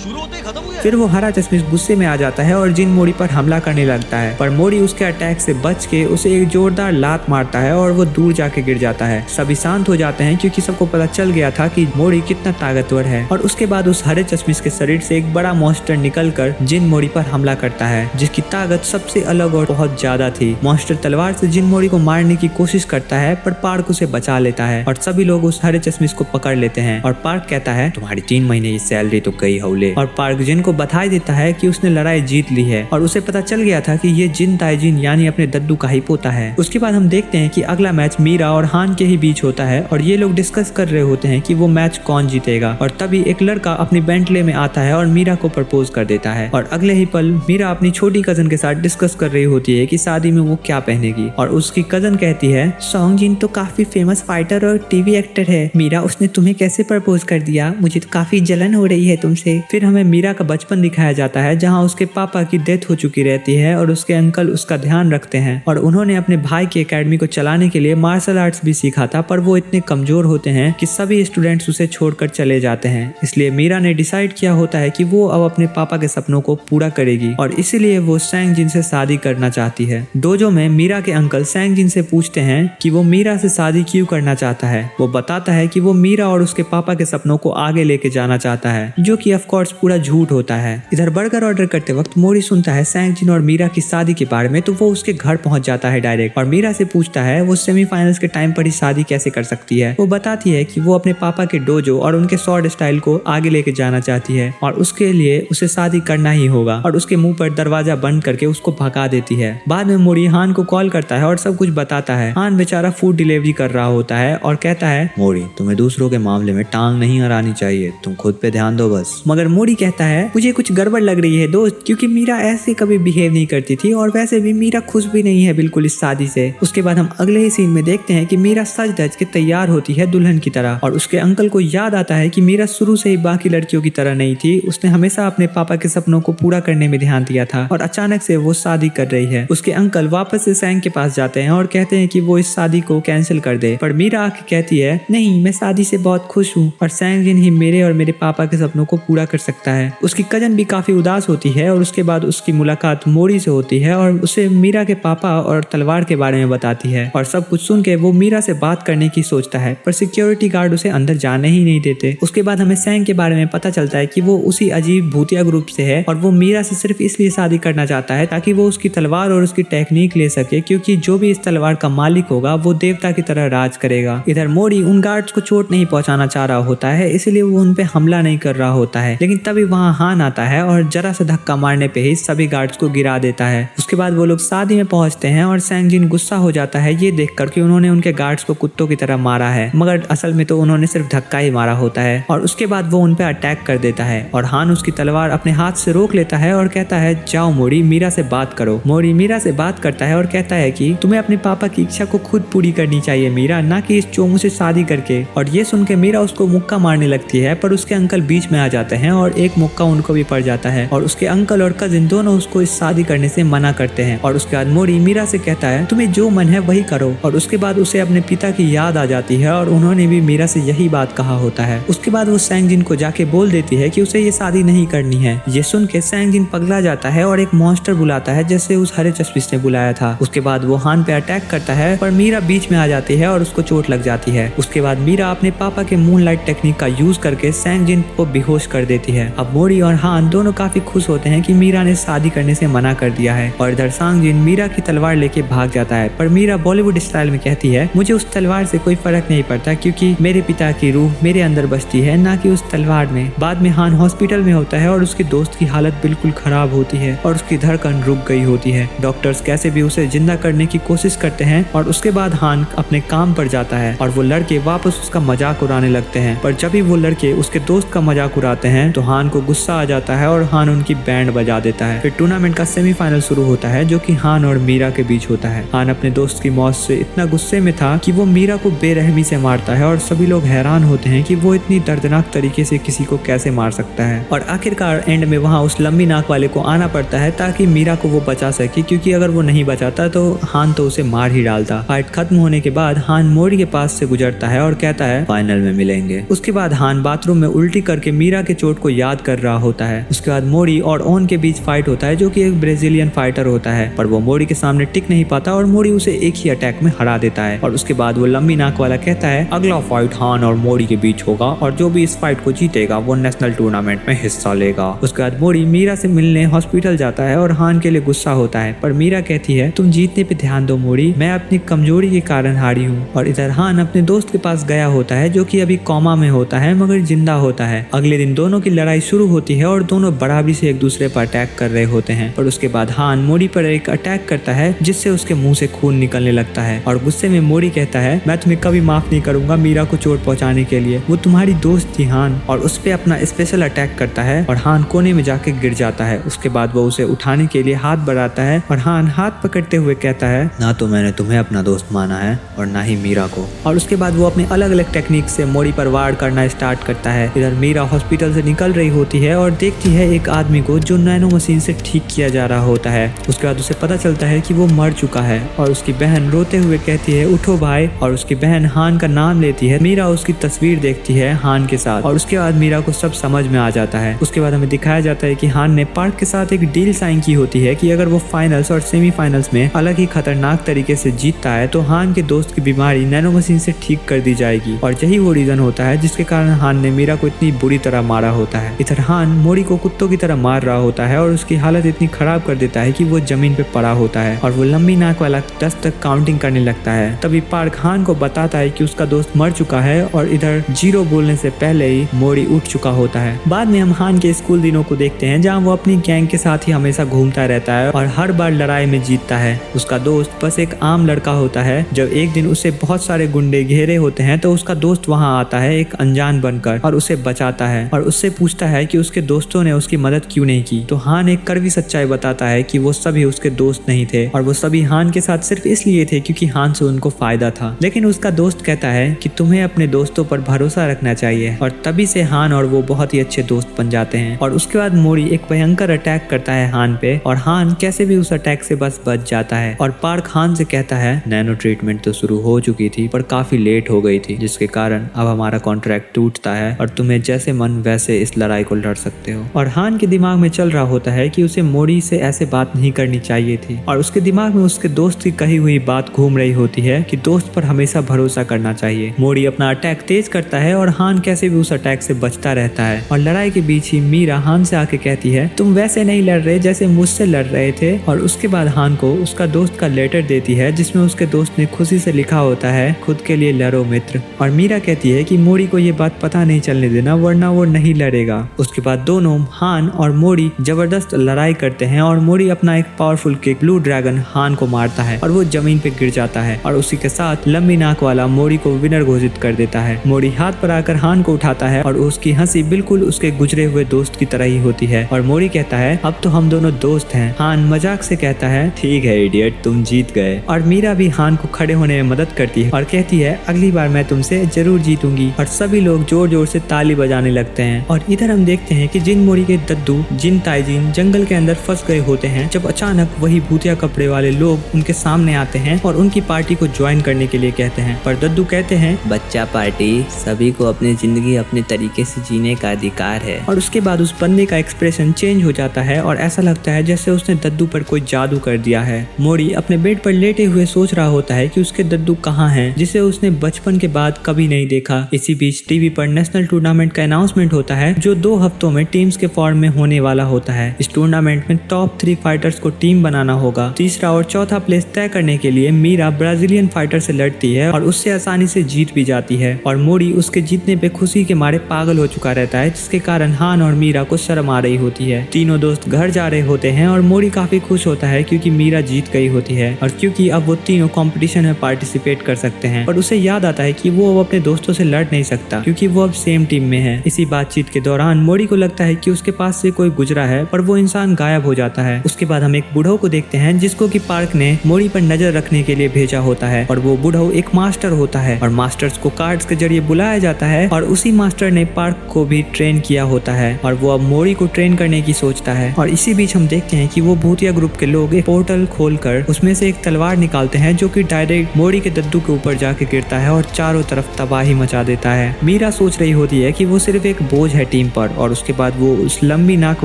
शुरू होते ही खत्म हो गया। फिर वो हरा चश्मिश गुस्से में आ जाता है और जिन मोड़ी पर हमला करने लगता है, पर मोड़ी उसके अटैक से बच के उसे एक जोरदार लात मारता है और वो दूर जाके गिर जाता है। सभी शांत हो जाते हैं क्योंकि सबको पता चल गया था कि मोड़ी कितना ताकतवर है। और उसके बाद उस हरे चश्मिश के शरीर से एक बड़ा मॉन्स्टर निकलकर जिन मोड़ी पर हमला करता है, जिसकी ताकत सबसे अलग और बहुत ज्यादा थी। मॉन्स्टर तलवार से जिन मोड़ी को मारने की कोशिश करता है, पर पार्क उसे बचा लेता है और सभी लोग उस हरे चश्मिश को पकड़ लेते हैं। और पार्क कहता है, तुम्हारी 3 महीने की सैलरी तो गई हौले। और पार्क जिन को बधाई देता है कि उसने लड़ाई जीत ली है और उसे पता चल गया था कि ये जिन ताइजिन यानी अपने दद्दू का ही पोता है। उसके बाद हम देखते हैं कि अगला मैच मीरा और हान के ही बीच होता है और ये लोग डिस्कस कर रहे होते हैं कि वो मैच कौन जीतेगा। और तभी एक लड़का अपनी बेंटले में आता है और मीरा को प्रपोज कर देता है। और अगले ही पल मीरा अपनी छोटी कजन के साथ डिस्कस कर रही होती है कि शादी में वो क्या पहनेगी। और उसकी कजन कहती है, सॉन्ग जिन तो काफी फेमस फाइटर और टीवी एक्टर है। मीरा, उसने तुम्हें कैसे प्रपोज कर दिया? मुझे तो काफी जलन हो रही है तुमसे। फिर हमें मीरा का बचपन दिखाया जाता है जहाँ उसके पापा की डेथ हो चुकी रहती है और उसके अंकल उसका ध्यान रखते हैं। और उन्होंने अपने भाई की एकेडमी को चलाने के लिए मार्शल आर्ट्स भी सीखा था, पर वो इतने कमजोर होते हैं कि सभी स्टूडेंट्स उसे छोड़कर चले जाते हैं। इसलिए मीरा ने डिसाइड किया होता है कि वो अब अपने पापा के सपनों को पूरा करेगी और इसीलिए वो सैंग जिन से शादी करना चाहती है। डोजो में मीरा के अंकल सैंग जिन से पूछते हैं कि वो मीरा से शादी क्यों करना चाहता है। वो बताता है कि वो मीरा और उसके पापा के सपनों को आगे लेके जाना चाहता है, जो कि ऑफ कोर्स पूरा झूठ होता है। इधर बर्गर ऑर्डर करते वक्त मोरी सुनता है सैंग जिन और मीरा की शादी के बारे में, तो वो उसके घर पहुंच जाता है डायरेक्ट और मीरा से पूछता है वो सेमीफाइनल्स के टाइम पर ही शादी कैसे कर सकती है। वो बताती है कि वो अपने पापा के डोजो और उनके स्वॉर्ड स्टाइल को आगे लेके जाना चाहती है और उसके लिए उसे शादी करना ही होगा। और उसके मुंह पर दरवाजा बंद करके उसको भगा देती है। बाद में मोरी हान को कॉल करता है और सब कुछ बताता है। हान बेचारा फूड डिलीवरी कर रहा होता है और कहता है, मोरी, तुम्हें दूसरों के मामले में टांग नहीं अड़ानी चाहिए, तुम खुद पे ध्यान दो बस। मगर मोरी कहता है, मुझे कुछ गड़बड़ लग रही है दोस्त, क्योंकि मीरा ऐसे कभी बिहेव नहीं करती थी और वैसे भी मीरा खुश भी नहीं है बिल्कुल इस शादी से। उसके बाद हम अगले ही सीन में देखते हैं कि मीरा सज धज के तैयार होती है दुल्हन की तरह और उसके अंकल को याद आता है कि मीरा शुरू से ही बाकी लड़कियों की तरह नहीं थी। उसने हमेशा अपने पापा के सपनों को पूरा करने में ध्यान दिया था और अचानक से वो शादी कर रही है। उसके अंकल वापस से सैंग के पास जाते हैं और कहते हैं कि वो इस शादी को कैंसिल कर दे, पर मीरा आके कहती है, नहीं, मैं शादी से बहुत खुश हूँ और सैंग जिन ही मेरे और मेरे पापा के सपनों को पूरा कर सकता है। उसकी कजन भी काफी उदास होती है और उसके बाद उसकी मुलाकात मोरी से होती है और उसे मीरा के पापा और तलवार के बारे में बताती है। और सब कुछ सुन के वो मीरा से बात करने की सोचता है, पर सिक्योरिटी गार्ड उसे अंदर जाने ही नहीं देते। उसके बाद हमें सैंग के बारे में पता चलता है कि वो उसी अजीब भूतिया ग्रुप से है और वो मीरा से सिर्फ इसलिए शादी करना चाहता है ताकि वो उसकी तलवार और उसकी टेक्निक ले सके, क्योंकि जो भी इस तलवार का मालिक होगा वो देवता की तरह राज करेगा। इधर मोरी उन गार्ड्स को चोट नहीं पहुंचाना चाह रहा होता है, इसलिए वो उन पे हमला नहीं कर रहा होता है। लेकिन तभी वहाँ हान आता है और जरा सा धक्का मारने पे ही सभी गार्ड्स को गिरा देता है। उसके बाद वो लोग शादी में पहुंचते हैं और सैंग जिन गुस्सा हो जाता है ये देखकर कि उन्होंने उनके गार्ड्स को कुत्तों की तरह मारा है, मगर असल में तो उन्होंने सिर्फ धक्का ही मारा होता है। और उसके बाद वो उन पे अटैक कर देता है और हान उसकी तलवार अपने हाथ से रोक लेता है और कहता है, जाओ मोरी, मीरा से बात करो। मोरी मीरा से बात करता है और कहता है कि तुम्हें अपने पापा की इच्छा को खुद पूरी करनी चाहिए मीरा, ना कि इस चोमू से शादी करके। और ये सुन के मीरा उसको मुक्का मारने लगती है, पर उसके अंकल बीच में आ जाते हैं और एक मुक्का उनको भी पड़ जाता है और उसके अंकल और कजिन दोनों उसको इस शादी करने से मना करते हैं। और उसके बाद मोरी मीरा से कहता है, तुम्हें जो मन है वही करो। और उसके बाद उसे अपने पिता की याद आ जाती है और उन्होंने भी मीरा से यही बात कहा होता है। उसके बाद वो सैंग जिन को जाके बोल देती है कि उसे ये शादी नहीं करनी है। ये सुन के सैंग जिन पगला जाता है और एक मॉन्स्टर बुलाता है जैसे उस हरे चश्मिश ने बुलाया था। उसके बाद वो हान पे अटैक करता है, पर मीरा बीच में आ जाती है और उसको चोट लग जाती है। उसके बाद मीरा अपने पापा के मूनलाइट टेक्निक का यूज करके सैंग जिन को बेहोश कर देती है। अब मोरी और हान दोनों काफी खुश होते हैं कि मीरा ने शादी करने से मना कर दिया है और इधर सैंग जिन मीरा की तलवार लेके भाग जाता है। पर मीरा बॉलीवुड स्टाइल में कहती है, मुझे उस तलवार से कोई फर्क नहीं पड़ता क्योंकि मेरे पिता की रूह मेरे अंदर बसती है, ना कि उस तलवार में। बाद में हान हॉस्पिटल में होता है और उसके दोस्त की हालत बिल्कुल खराब होती है और उसकी धड़कन रुक गई होती है। डॉक्टर्स कैसे भी उसे जिंदा करने की कोशिश करते हैं और उसके बाद हान अपने काम पर जाता है और वो लड़के वापस उसका मजाक उड़ाने लगते हैं। पर जब भी वो लड़के उसके दोस्त का मजाक उड़ाते हैं तो हान को गुस्सा आ जाता है और हान उनकी बैंड बजा देता है। फिर टूर्नामेंट का सेमीफाइनल शुरू होता है जो कि हान और मीरा के बीच होता है। हान अपने दोस्त की मौत से इतना गुस्से में था कि वो मीरा को बेरहमी से मारता है और सभी लोग हैरान होते हैं कि वो इतनी दर्दनाक तरीके से किसी को कैसे मार सकता है। और आखिरकार एंड में वहाँ उस लंबी नाक वाले को आना पड़ता है ताकि मीरा को वो बचा सके, क्योंकि अगर वो नहीं बचाता तो हान तो उसे मार ही डालता। फाइट खत्म होने के बाद हान मोरी के पास से गुजरता है और कहता है, फाइनल में मिलेंगे। उसके बाद हान बाथरूम में उल्टी करके मीरा के चोट को याद कर रहा होता है। उसके बाद मोरी और ओन के बीच फाइट होता है, जो कि एक ब्राजीलियन फाइटर होता है, पर वो मोरी के सामने टिक नहीं पाता और मोरी उसे एक ही अटैक में हरा देता है। और उसके बाद वो लंबी नाक वाला कहता है अगला फाइट हान और मोरी के बीच होगा और जो भी इस फाइट को जीतेगा वो नेशनल टूर्नामेंट में हिस्सा लेगा। उसके बाद मोरी मीरा से मिलने हॉस्पिटल जाता है और हान के लिए गुस्सा होता है, पर मीरा कहती है तुम जीतने पे ध्यान दो मोरी, मैं अपनी कमजोरी के कारण हारी हूँ। और इधर हान अपने दोस्त के पास गया होता है जो कि अभी कोमा में होता है मगर जिंदा होता है। अगले दिन दोनों की लड़ाई शुरू होती है और दोनों बराबरी से एक दूसरे पर अटैक कर रहे होते हैं। और उसके बाद हान मोरी पर एक अटैक करता है जिससे उसके मुंह से खून निकलने लगता है और गुस्से में मोरी कहता है मैं तुम्हें कभी माफ नहीं करूंगा मीरा को चोट पहुंचाने के लिए, वो तुम्हारी दोस्त थी हान। और उस पे अपना स्पेशल अटैक करता है और हान कोने में जाके गिर जाता है। उसके बाद वो उसे उठाने के लिए हाथ बढ़ाता है और हान हाथ पकड़ते हुए कहता है ना तो मैंने तुम्हें अपना दोस्त माना है और ना ही मीरा को। और उसके बाद वो अपने अलग अलग टेक्निक से मोरी पर वार करना स्टार्ट करता है। इधर मीरा हॉस्पिटल से निकल रही होती है और देखती है एक आदमी को जो नैनो मशीन से ठीक किया जा रहा होता है। उसके बाद उसे पता चलता है कि वो मर चुका है और उसकी बहन रोते हुए कहती है उठो भाई, और उसकी बहन हान का नाम लेती है। मीरा उसकी तस्वीर देखती है हान के साथ और उसके बाद मीरा को सब समझ में आ जाता है। उसके बाद हमें दिखाया जाता है कि हान ने पार्क के साथ एक डील साइन की होती है कि अगर वो फाइनल्स और सेमीफाइनल्स में अलग ही खतरनाक तरीके से जीतता है तो हान के दोस्त की बीमारी नैनो मशीन से ठीक कर दी जाएगी। और यही वो रीजन होता है जिसके कारण हान ने मीरा को इतनी बुरी तरह मारा होता है। इधर हान मोरी को कुत्तों की तरह मार रहा होता है और उसकी हालत इतनी खराब कर देता है कि वो जमीन पे पड़ा होता है और वो लंबी नाक वाला 10 तक काउंटिंग करने लगता है। तभी पार्क हान को बताता है कि उसका दोस्त मर चुका है और इधर 0 बोलने से पहले ही मोरी उठ चुका होता है। बाद में हम हान के स्कूल दिनों को देखते हैं जहाँ वो अपनी गैंग के साथ ही हमेशा घूमता रहता है और हर बार लड़ाई में जीतता है। उसका दोस्त बस एक आम लड़का होता है। जब एक दिन उसे बहुत सारे गुंडे घेरे होते हैं तो उसका दोस्त वहाँ आता है एक अनजान बनकर और उसे बचाता है और उससे पूछता है कि उसके दोस्तों ने उसकी मदद क्यों नहीं की। तो हान एक कड़वी सच्चाई बताता है कि वो सभी उसके दोस्त नहीं थे और वो सभी हान के साथ सिर्फ इसलिए थे क्योंकि हान से उनको फायदा था। लेकिन उसका दोस्त कहता है कि तुम्हें अपने दोस्तों पर भरोसा रखना चाहिए और तभी से हान और वो बहुत ही अच्छे दोस्त बन जाते हैं। और उसके बाद मोरी एक भयंकर अटैक करता है हान पे और हान कैसे भी उस अटैक से बस बच जाता है। और पार्क हान से कहता है नैनो ट्रीटमेंट तो शुरू हो चुकी थी पर काफी लेट हो गई थी, जिसके कारण अब हमारा कॉन्ट्रैक्ट टूटता है और तुम्हें जैसे मन वैसे इस लड़ाई को लड़ सकते हो। और हान के दिमाग में चल रहा होता है कि उसे मोरी से ऐसे बात नहीं करनी चाहिए थी और उसके दिमाग में उसके दोस्त की कही हुई बात घूम रही होती है कि दोस्त पर हमेशा भरोसा करना चाहिए। मोरी अपना अटैक तेज करता है और हान कैसे भी उस अटैक से बचता रहता है। और लड़ाई के बीच ही मीरा हान से आके कहती है तुम वैसे नहीं लड़ रहे जैसे मुझसे लड़ रहे थे। और उसके बाद हान को उसका दोस्त का लेटर देती है जिसमें उसके दोस्त ने खुशी से लिखा होता है खुद के लिए लड़ो मित्र। और मीरा कहती है कि मोरी को ये बात पता नहीं चलने देना वरना वो नहीं लड़ेगा। उसके बाद दोनों हान और मोरी जबरदस्त लड़ाई करते हैं और मोरी अपना एक पावरफुल किक ब्लू ड्रैगन हान को मारता है और वो जमीन पे गिर जाता है और उसी के साथ लंबी नाक वाला मोरी को विनर घोषित कर देता है। मोरी हाथ पर आकर हान को उठाता है और उसकी हंसी बिल्कुल उसके गुजरे हुए दोस्त की तरह ही होती है और मोरी कहता है अब तो हम दोनों दोस्त हैं। हान मजाक से कहता है ठीक है इडियट, तुम जीत गए। और मीरा भी हान को खड़े होने में मदद करती है और कहती है अगली बार मैं तुमसे जरूर जीतूंगी। और सभी लोग जोर जोर से ताली बजाने लगते हैं। और इधर हम देखते हैं कि जिन मोरी के दद्दू जिन ताइजीन जंगल के अंदर फंस गए होते हैं जब अचानक वही भूतिया कपड़े वाले लोग उनके सामने आते हैं और उनकी पार्टी को ज्वाइन करने के लिए कहते हैं। पर दद्दू कहते हैं बच्चा पार्टी, सभी को अपनी जिंदगी अपने तरीके से जीने का अधिकार है। और उसके बाद उस बंदे का एक्सप्रेशन चेंज हो जाता है और ऐसा लगता है जैसे उसने दद्दू पर कोई जादू कर दिया है। मोरी अपने बेड पर लेटे हुए सोच रहा होता है कि उसके दद्दू कहाँ हैं, जिसे उसने बचपन के बाद कभी नहीं देखा। इसी बीच टीवी पर नेशनल टूर्नामेंट का अनाउंसमेंट होता है जो 2 हफ्तों में टीम्स के फॉर्म में होने वाला होता है। इस टूर्नामेंट में टॉप 3 फाइटर्स को टीम बनाना होगा। तीसरा और चौथा प्लेस तय करने के लिए मीरा ब्राजीलियन फाइटर से लड़ती है और उससे आसानी से जीत भी जाती है। और मोरी उसके जीतने पे खुशी के मारे पागल हो चुका रहता है, जिसके कारण हान और मीरा को शर्म आ रही होती है। तीनों दोस्त घर जा रहे होते हैं और मोरी काफी खुश होता है क्योंकि मीरा जीत गई होती है और क्योंकि अब वो तीनों कंपटीशन में पार्टिसिपेट कर सकते हैं। और उसे याद आता है कि वो अब अपने दोस्तों से लड़ नहीं सकता क्योंकि वो अब सेम टीम में है। इसी बातचीत के दौरान मोरी को लगता है कि उसके पास से कोई गुजरा है पर वो इंसान गायब हो जाता है। उसके बाद हम एक बूढ़ो को देखते हैं जिसको कि पार्क ने मोरी पर नजर रखने के लिए भेजा होता है और वो बूढ़ो एक मास्टर होता है और मास्टर्स को कार्ड्स के जरिए बुलाया जाता है और उसी मास्टर ने पार्क को भी ट्रेन किया होता है और वो अब मोरी को ट्रेन करने की सोचता है। और इसी बीच हम देखते हैं कि वो भूतिया ग्रुप के लोग एक पोर्टल खोलकर उसमें से एक तलवार निकालते हैं जो कि डायरेक्ट मोरी के दद्दू के ऊपर जाके गिरता है और चारों तरफ तबाही मचा देता है। मीरा सोच रही होती है कि वो सिर्फ एक बोझ है टीम पर और उसके बाद वो उस लंबी नाक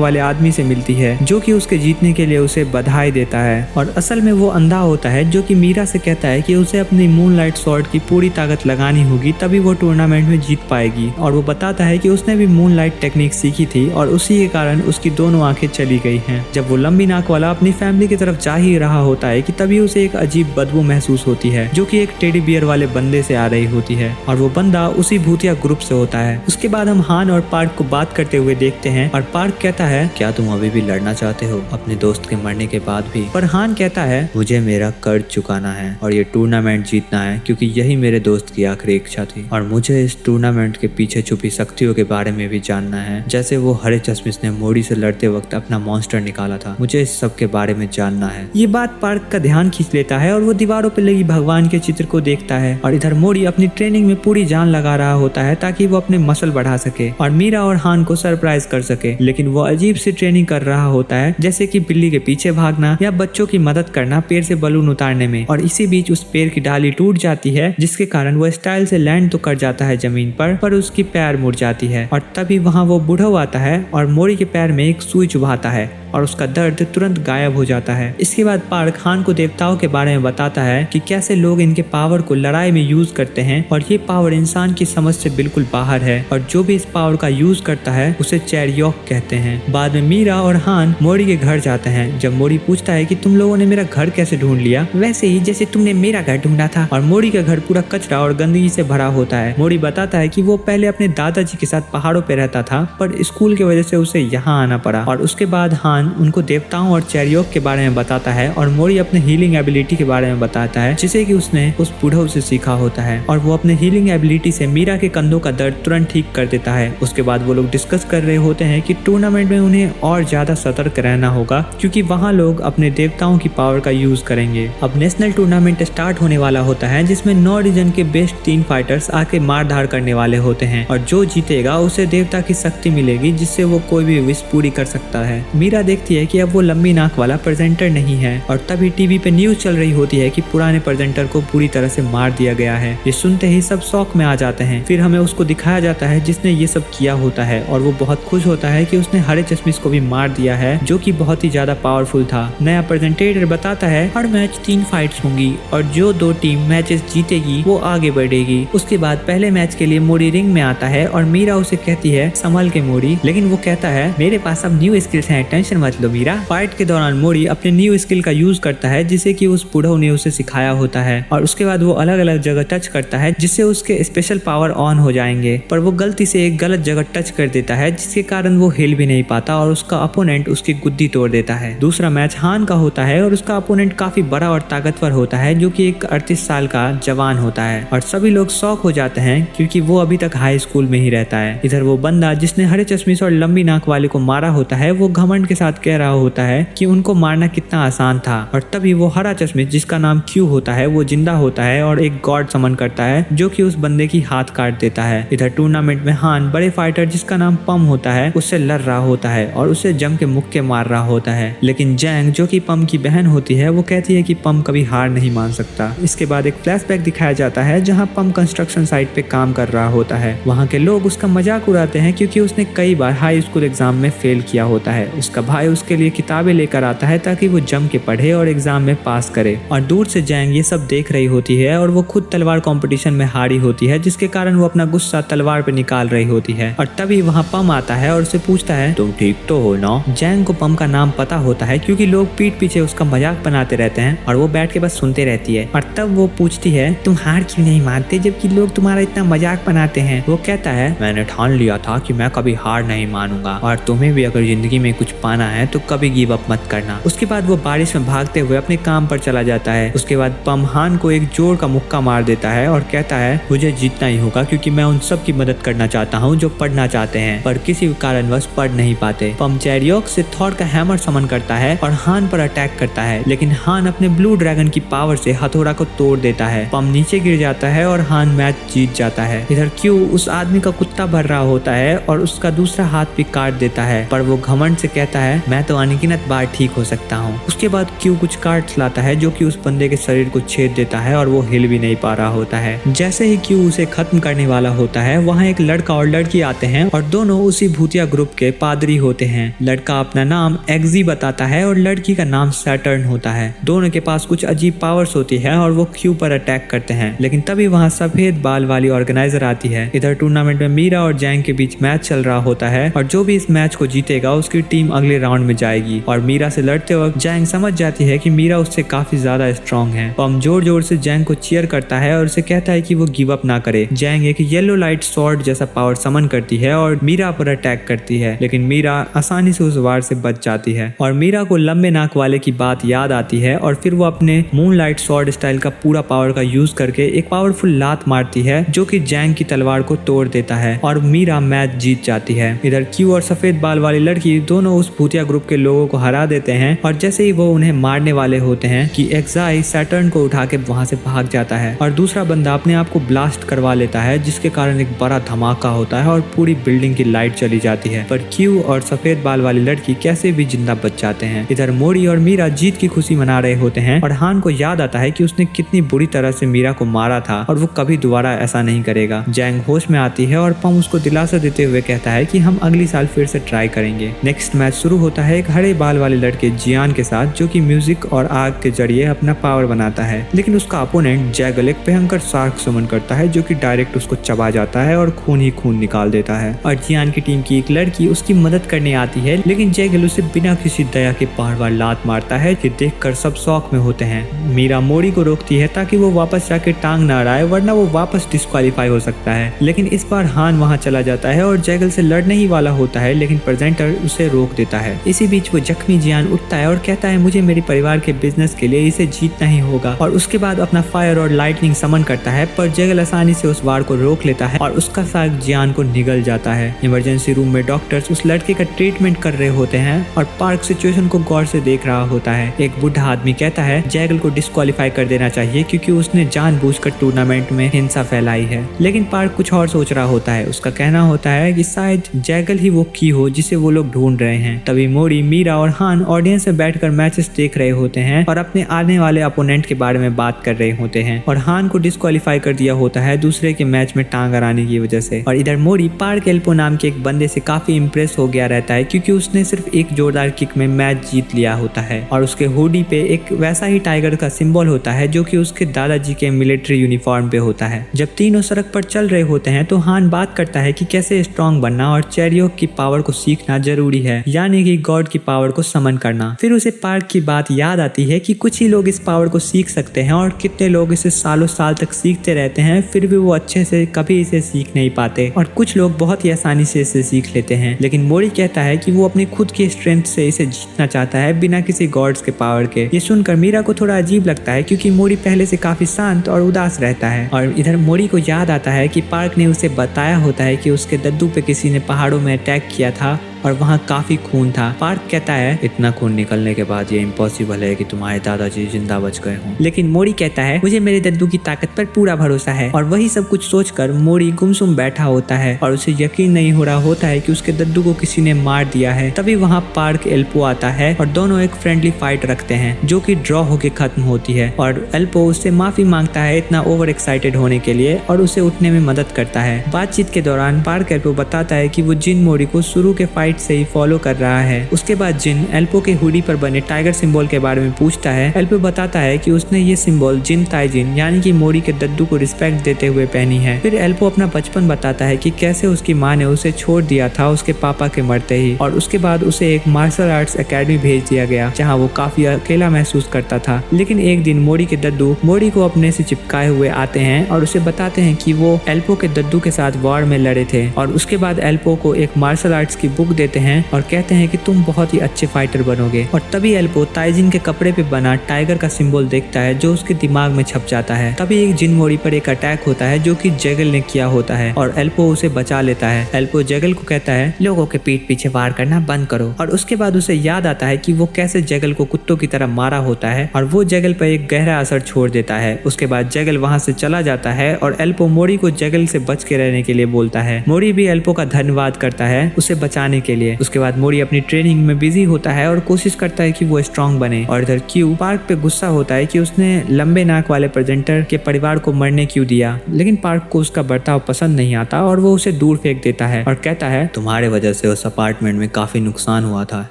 वाले आदमी से मिलती है जो कि उसके जीतने के लिए उसे बधाई देता है। और असल में वो अंधा होता है जो कि मीरा से कहता है कि उसे अपनी मूनलाइट स्वॉर्ड की पूरी ताकत लगानी होगी, तभी वो टूर्नामेंट में जीत पाएगी। और वो बताता है कि उसने भी मूनलाइट टेक्निक सीखी थी और उसी के कारण उसकी दोनों आंखें चली गई हैं। जब वो लंबी नाक वाला अपनी फैमिली की तरफ जा ही रहा होता है कि तभी उसे एक अजीब बदबू महसूस होती है जो कि एक टेडी बियर वाले बंदे से आ रही होती है और वो बंदा उसी भूतिया ग्रुप से होता है। उसके बाद हम हान और पार्क को बात करते हुए देखते हैं और पार्क कहता है, क्या तुम अभी भी लड़ना चाहते हो अपने दोस्त के मरने के बाद भी? पर हान कहता है, मुझे मेरा कर्ज चुकाना है और ये टूर्नामेंट जीतना है क्योंकि यही मेरे दोस्त की आखिरी इच्छा थी और मुझे इस टूर्नामेंट के पीछे छुपी शक्तियों के बारे में भी जानना है। जैसे वो हरे चश्मिश ने मोड़ी से लड़ते वक्त अपना मॉन्स्टर निकाला था, मुझे इस सब के बारे में जानना है। ये बात पार्क का ध्यान खींच लेता है और वो दीवारों पर लगी भगवान के चित्र को देखता है और इधर मोड़ी अपनी ट्रेनिंग में पूरी जान लगा रहा होता है ताकि वो अपने मसल बढ़ा सके और मीरा और हान को सरप्राइज कर सके। लेकिन वो अजीब सी ट्रेनिंग कर रहा होता है जैसे कि बिल्ली के पीछे भागना या बच्चों की मदद करना पेड़ से बलून उतारने में। और इसी बीच उस पेड़ की डाली टूट जाती है जिसके कारण वो स्टाइल से लैंड तो कर जाता है जमीन पर उसकी पैर मुड़ जाती है और तभी वहाँ वो बूढ़ा आता है और मोड़ी के पैर में एक सुई चुभाता है और उसका दर्द तुरंत गायब हो जाता है। इसके बाद पार्क हान को देवताओं के बारे में बताता है कि कैसे लोग इनके पावर को लड़ाई में यूज करते हैं और ये पावर इंसान की समझ से बिल्कुल बाहर है और जो भी इस पावर का यूज करता है उसे चैरियोक कहते हैं। बाद में मीरा और हान मोड़ी के घर जाते हैं। जब मोड़ी पूछता है कि तुम लोगों ने मेरा घर कैसे ढूंढ लिया? वैसे ही जैसे तुमने मेरा घर ढूंढा था। और मोड़ी का घर पूरा कचरा और गंदगी से भरा होता है। मोड़ी बताता है कि वो पहले अपने दादाजी के साथ पहाड़ों पे रहता था पर स्कूल की वजह से उसे यहाँ आना पड़ा। और उसके बाद हान उनको देवताओं और चैरियोक के बारे में बताता है और मोड़ी अपने हीलिंग एबिलिटी के बारे में बताता है जिसे कि उसने उस बूढ़ों से सीखा होता है और वो अपने हीलिंग एबिलिटी से मीरा के कंधों का दर्द तुरंत ठीक कर देता है। उसके बाद वो लोग डिस्कस कर रहे होते हैं कि टूर्नामेंट में उन्हें और ज्यादा सतर्क रहना होगा क्योंकि वहाँ लोग अपने देवताओं की पावर का यूज करेंगे। अब नेशनल टूर्नामेंट स्टार्ट होने वाला होता है जिसमें 9 रीजन के बेस्ट 3 फाइटर्स आके मार धाड़ करने वाले होते हैं और जो जीतेगा उसे देवता की शक्ति मिलेगी जिससे वो कोई भी विश पूरी कर सकता है। मीरा देखती है कि अब वो लंबी नाक वाला प्रेजेंटर नहीं है और तभी टीवी पे न्यूज चल रही होती है कि पुराने प्रेजेंटर को पूरी तरह से मार दिया गया है। ये सुनते ही सब शौक में आ जाते हैं। फिर हमें उसको दिखाया जाता है जिसने ये सब किया होता है और वो बहुत खुश होता है कि उसने हरे चश्मिश को भी मार दिया है जो कि बहुत ही ज्यादा पावरफुल था। नया प्रेजेंटेटर बताता है, हर मैच 3 फाइट्स होंगी और जो 2 टीम मैचेस जीतेगी वो आगे बढ़ेगी। उसके बाद पहले मैच के लिए मोड़ी रिंग में आता है और मीरा उसे कहती है, संभल के मोड़ी, लेकिन वो कहता है, मेरे पास अब न्यू स्किल्स हैं, टेंशन मत लो मीरा। फाइट के दौरान मोड़ी अपने न्यू स्किल का यूज करता है जिसे कि उस बूढ़ों ने उसे सिखाया होता है और उसके बाद वो अलग अलग जगह टच करता है जिससे उसके स्पेशल पावर ऑन हो जाएंगे। पर वो गलती से एक गलत जगह टच कर देता है जिसके कारण वो हिल भी नहीं पाता और उसका अपोनेंट उसकी गुद्दी तोड़ देता है। दूसरा मैच हान का होता है और उसका अपोनेंट काफी बड़ा और ताकतवर होता है जो कि एक 38 साल का जवान होता है और सभी लोग शॉक हो जाते हैं क्योंकि वो अभी तक हाई स्कूल में ही रहता है। इधर वो बंदा जिसने हरे चश्मिश और लंबी नाक वाले को मारा होता है वो घमंड के साथ कह रहा होता है कि उनको मारना कितना आसान था और तभी वो हरा चश्मिश जिसका नाम क्यू होता है वो जिंदा होता है और एक गॉड समन करता है जो कि उस बंदे की हाथ काट देता है। इधर टूर्नामेंट में हान बड़े फाइटर जिसका नाम पम होता है उससे लड़ रहा होता है और उसे जम के मुक्के मार रहा होता है, लेकिन जैंग जो कि पम की बहन होती है वो कहती है कि पम कभी हार नहीं मान सकता। इसके बाद एक फ्लैशबैक दिखाया जाता है जहाँ पम कंस्ट्रक्शन साइट पे काम कर रहा होता है। वहाँ के लोग उसका मजाक उड़ाते हैं क्योंकि उसने कई बार हाई स्कूल एग्जाम में फेल किया होता है। उसका भाई उसके लिए किताबें लेकर आता है ताकि वो जम के पढ़े और एग्जाम में पास करे और दूर से जैंग ये सब देख रही होती है और वो खुद तलवार कंपटीशन में हारी होती है जिसके कारण वो अपना गुस्सा तलवार पे निकाल रही होती है। और तभी वहाँ पम आता है और उसे पूछता है, तुम ठीक तो हो ना? जैंग को पम का नाम पता होता है क्योंकि लोग पीठ पीछे उसका मजाक बनाते रहते हैं और वो बैठ के बस सुनते रहती है। और तब वो पूछती है, तुम हार क्यों नहीं मानते जबकि लोग तुम्हारा इतना मजाक बनाते हैं? वो कहता है, मैंने ठान लिया था कि मैं कभी हार नहीं मानूंगा और तुम्हें भी अगर जिंदगी में कुछ पाना है तो कभी गिव अप मत करना। उसके बाद वो बारिश में भागते हुए अपने काम पर चला जाता है। उसके बाद पम हान को एक जोर का मुक्का मार देता है और कहता है, मुझे जीतना ही होगा क्योंकि मैं उन सब की मदद करना चाहता हूँ जो पढ़ना चाहते हैं पर किसी कारणवश पढ़ नहीं पाते। पम चैरियोक से थॉर का हैमर समन करता है और हान पर अटैक करता है, लेकिन हान अपने ब्लू ड्रैगन की पावर से हथौड़ा को तोड़ देता है। पम नीचे गिर जाता है और हान मैच जीत जाता है। इधर क्यू उस आदमी का कुत्ता भर रहा होता है और उसका दूसरा हाथ भी काट देता है पर वो घमंड से कहता है, है, मैं तो अनगिनत बार ठीक हो सकता हूँ। उसके बाद क्यू कुछ कार्ड्स लाता है जो कि उस बंदे के शरीर को छेद देता है और वो हिल भी नहीं पा रहा होता है। जैसे ही क्यू उसे खत्म करने वाला होता है, वहाँ एक लड़का और लड़की आते हैं और दोनों उसी भूतिया ग्रुप के पादरी होते हैं। लड़का अपना नाम एक्जी बताता है और लड़की का नाम सैटर्न होता है। दोनों के पास कुछ अजीब पावर्स होती है और वो क्यू पर अटैक करते हैं, लेकिन तभी वहाँ सफेद बाल वाली ऑर्गेनाइजर आती है। इधर टूर्नामेंट में मीरा और जैंग के बीच मैच चल रहा होता है और जो भी इस मैच को जीतेगा उसकी टीम अगले राउंड में जाएगी। और मीरा से लड़ते वक्त जैंग समझ जाती है कि मीरा उससे काफी ज्यादा स्ट्रांग है। पम जोर जोर से जैंग को चीयर करता है और उसे कहता है कि वो गिव अप ना करे। जैंग एक येलो लाइट स्वॉर्ड जैसा पावर समन करती है और मीरा पर अटैक करती है, लेकिन मीरा आसानी से उस वार से बच जाती है। और मीरा को लंबे नाक वाले की बात याद आती है और फिर वो अपने मून लाइट स्वॉर्ड स्टाइल का पूरा पावर का यूज करके एक पावरफुल लात मारती है जो कि जैंग की तलवार को तोड़ देता है और मीरा मैच जीत जाती है। इधर क्यू और सफेद बाल वाली लड़की दोनों उस भूतिया ग्रुप के लोगों को हरा देते हैं और जैसे ही वो उन्हें मारने वाले होते हैं कि एक्साई सैटर्न को उठा के वहां से भाग जाता है और दूसरा बंदा अपने आप को ब्लास्ट करवा लेता है, जिसके कारण एक बड़ा धमाका होता है और पूरी बिल्डिंग की लाइट चली जाती है। पर क्यू और सफेद बाल वाली लड़की कैसे भी जिंदा बच जाते हैं। इधर मोरी और मीरा जीत की खुशी मना रहे होते हैं और हान को याद आता है कि उसने कितनी बुरी तरह से मीरा को मारा था और वो कभी दोबारा ऐसा नहीं करेगा। जैंग होश में आती है और पम उसको दिलासा देते हुए कहता है कि हम अगली साल फिर से ट्राई करेंगे। नेक्स्ट मैच शुरू होता है एक हरे बाल वाले लड़के जियान के साथ, जो कि म्यूजिक और आग के जरिए अपना पावर बनाता है, लेकिन उसका अपोनेंट जैगल एक भयंकर शार्क समन करता है जो कि डायरेक्ट उसको चबा जाता है और खून ही खून निकाल देता है। और जियान की टीम की एक लड़की उसकी मदद करने आती है, लेकिन जैगल उसे बिना किसी दया के बार-बार लात मारता है, ये देखकर सब शौक में होते हैं। मीरा मोरी को रोकती है ताकि वो वापस जाके टांग ना अड़ाए, वरना वो वापस डिस्क्वालीफाई हो सकता है। लेकिन इस बार हान वहां चला जाता है और जैगल से लड़ने ही वाला होता है, लेकिन प्रेजेंटर उसे रोक देता है। इसी बीच वो जख्मी जियान उठता है और कहता है मुझे मेरे परिवार के बिजनेस के लिए इसे जीतना ही होगा, और उसके बाद अपना फायर और लाइटनिंग समन करता है। पर जैगल आसानी से उस वार को रोक लेता है और उसका साग जियान को निगल जाता है। इमरजेंसी रूम में डॉक्टर्स उस लड़के का ट्रीटमेंट कर रहे होते हैं और पार्क सिचुएशन को गौर से देख रहा होता है। एक बुढ़ा आदमी कहता है जैगल को डिस्क्वालीफाई कर देना चाहिए क्योंकि उसने जानबूझकर टूर्नामेंट में हिंसा फैलाई है, लेकिन पार्क कुछ और सोच रहा होता है। उसका कहना होता है कि शायद जैगल ही वो की हो जिसे वो लोग ढूंढ रहे हैं। तभी मोरी, मीरा और हान ऑडियंस में बैठकर मैचेस देख रहे होते हैं और अपने आने वाले अपोनेंट के बारे में बात कर रहे होते हैं। और हान को डिस्क्वालीफाई कर दिया होता है दूसरे के मैच में टांग अड़ाने की वजह से। और इधर मोरी पार्क एल्पो नाम के एक बंदे से काफी इंप्रेस हो गया रहता है क्योंकि उसने सिर्फ एक जोरदार किक में मैच जीत लिया होता है और उसके हुडी पे एक वैसा ही टाइगर का सिंबल होता है जो कि उसके दादाजी के मिलिट्री यूनिफॉर्म पे होता है। जब तीनों सड़क पर चल रहे होते हैं तो हान बात करता है कि कैसे स्ट्रांग बनना और चेरियो की पावर को सीखना जरूरी है, यानी कि गॉड की पावर को समन करना। फिर उसे पार्क की बात याद आती है कि कुछ ही लोग इस पावर को सीख सकते हैं और कितने लोग इसे सालों साल तक सीखते रहते हैं, फिर भी वो अच्छे से कभी इसे सीख नहीं पाते, और कुछ लोग बहुत ही आसानी से इसे सीख लेते हैं। लेकिन मोरी कहता है कि वो अपनी खुद की स्ट्रेंथ से इसे जीतना चाहता है बिना किसी गॉड्स के पावर के। ये सुनकर मीरा को थोड़ा अजीब लगता है क्योंकि मोरी पहले से काफी शांत और उदास रहता है। और इधर मोरी को याद आता है कि पार्क ने उसे बताया होता है कि उसके दद्दू पे किसी ने पहाड़ों में अटैक किया था और वहाँ काफी खून था। पार्क कहता है इतना खून निकलने के बाद ये इम्पॉसिबल है कि तुम्हारे दादाजी जिंदा बच गए हों। लेकिन मोरी कहता है मुझे मेरे दद्दू की ताकत पर पूरा भरोसा है। और वही सब कुछ सोचकर मोरी गुमसुम बैठा होता है और उसे यकीन नहीं हो रहा होता है कि उसके दद्दू को किसी ने मार दिया है। तभी वहाँ पार्क एल्पो आता है और दोनों एक फ्रेंडली फाइट रखते हैं जो कि ड्रॉ होके खत्म होती है। और एल्पो उससे माफी मांगता है इतना ओवर एक्साइटेड होने के लिए और उसे उठने में मदद करता है। बातचीत के दौरान पार्क एल्पो बताता है कि वो जिन मोरी को शुरू के फाइट से ही फॉलो कर रहा है। उसके बाद जिन एल्पो के हुडी पर बने टाइगर सिंबल के बारे में पूछता है। एल्पो बताता है कि उसने ये सिंबल जिन ताइजिन यानी कि मोरी के दद्दू को रिस्पेक्ट देते हुए पहनी है। फिर एल्पो अपना बचपन बताता है कि कैसे उसकी माँ ने उसे छोड़ दिया था उसके पापा के मरते ही, और उसके बाद उसे एक मार्शल आर्ट्स एकेडमी भेज दिया गया जहाँ वो काफी अकेला महसूस करता था। लेकिन एक दिन मोरी के दद्दू मोरी को अपने से चिपकाए हुए आते हैं और उसे बताते हैं कि वो एल्पो के दद्दू के साथ वॉर में लड़े थे। और उसके बाद एल्पो को एक मार्शल आर्ट्स की बुक देते हैं और कहते हैं कि तुम बहुत ही अच्छे फाइटर बनोगे। और तभी एल्पो ताइजिन के कपड़े पे बना टाइगर का सिंबल देखता है जो उसके दिमाग में छप जाता है। तभी एक जिन मोरी पर एक अटैक होता है जो कि जैगल ने किया होता है और एल्पो उसे बचा लेता है। एल्पो जैगल को कहता है लोगों के पीठ पीछे वार करना बंद करो। और उसके बाद उसे याद आता है कि वो कैसे जैगल को कुत्तों की तरह मारा होता है और वो जैगल पर एक गहरा असर छोड़ देता है। उसके बाद जैगल वहां से चला जाता है और एल्पो मोरी को जैगल से बच के रहने के लिए बोलता है। मोरी भी एल्पो का धन्यवाद करता है उसे बचाने के लिए। उसके बाद मोरी अपनी ट्रेनिंग में बिजी होता है और कोशिश करता है कि वो स्ट्रांग बने। और इधर क्यू पार्क पे गुस्सा होता है कि उसने लंबे नाक वाले प्रेजेंटर के परिवार को मरने क्यों दिया, लेकिन पार्क को उसका बर्ताव पसंद नहीं आता और वो उसे दूर फेंक देता है और कहता है तुम्हारे वजह से उस अपार्टमेंट में काफी नुकसान हुआ था,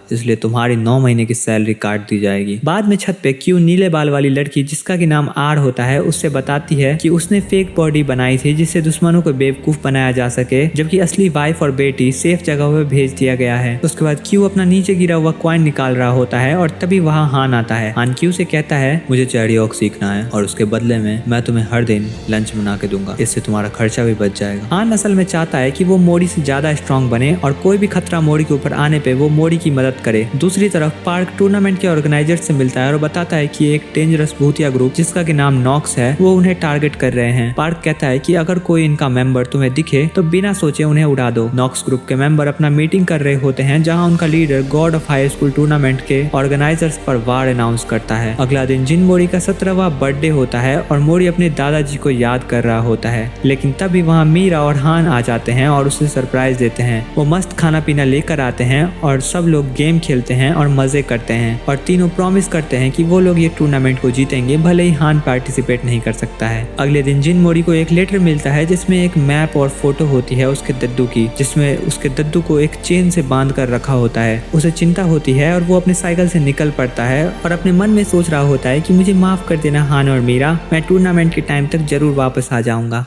इसलिए तुम्हारी 9 महीने की सैलरी काट दी जाएगी। बाद में छत पे क्यू नीले बाल वाली लड़की जिसका की नाम आर होता है उससे बताती है कि उसने फेक बॉडी बनाई थी जिससे दुश्मनों को बेवकूफ बनाया जा सके, जबकि असली वाइफ और बेटी सेफ जगह पे भेज दिया गया है। उसके बाद क्यू अपना नीचे गिरा हुआ कॉइन निकाल रहा होता है और तभी वहाँ हान आता है। हान क्यू से कहता है मुझे चैरी वॉक सीखना है और उसके बदले में मैं तुम्हें हर दिन लंच बना के दूंगा, इससे तुम्हारा खर्चा भी बच जाएगा। हान असल में चाहता है कि वो मोरी से ज्यादा स्ट्रांग बने और कोई भी खतरा मोरी के ऊपर आने पे वो मोरी की मदद करे। दूसरी तरफ पार्क टूर्नामेंट के ऑर्गेनाइजर से मिलता है और बताता है कि एक डेंजरस भूतिया ग्रुप जिसका कि नाम नॉक्स है वो उन्हें टारगेट कर रहे हैं। पार्क कहता है कि अगर कोई इनका मेंबर तुम्हें दिखे तो बिना सोचे उन्हें उड़ा दो। नॉक्स ग्रुप के मेंबर अपना मीटिंग कर रहे होते हैं जहां उनका leader God of high school tournament के ऑर्गेनाइजर्स पर वार अनाउंस करता है। अगला दिन जिन मोरी का 17वां बर्थडे होता है और मोरी अपने दादाजी को याद कर रहा होता है, लेकिन तभी वहाँ मीरा और हान आ जाते हैं और उसे सरप्राइज देते हैं। वो मस्त खाना पीना लेकर आते हैं और सब लोग गेम खेलते हैं और मजे करते हैं और तीनों प्रॉमिस करते हैं कि वो लोग ये टूर्नामेंट को जीतेंगे भले ही हान पार्टिसिपेट नहीं कर सकता है। अगले दिन जिन मोरी को एक लेटर मिलता है जिसमें एक मैप और फोटो होती है उसके दद्दू की, जिसमें उसके दद्दू को एक चेन से बांध कर रखा होता है। उसे चिंता होती है और वो अपने साइकिल से निकल पड़ता है और अपने मन में सोच रहा होता है कि मुझे माफ कर देना हान और मीरा, मैं टूर्नामेंट के टाइम तक जरूर वापस आ जाऊंगा।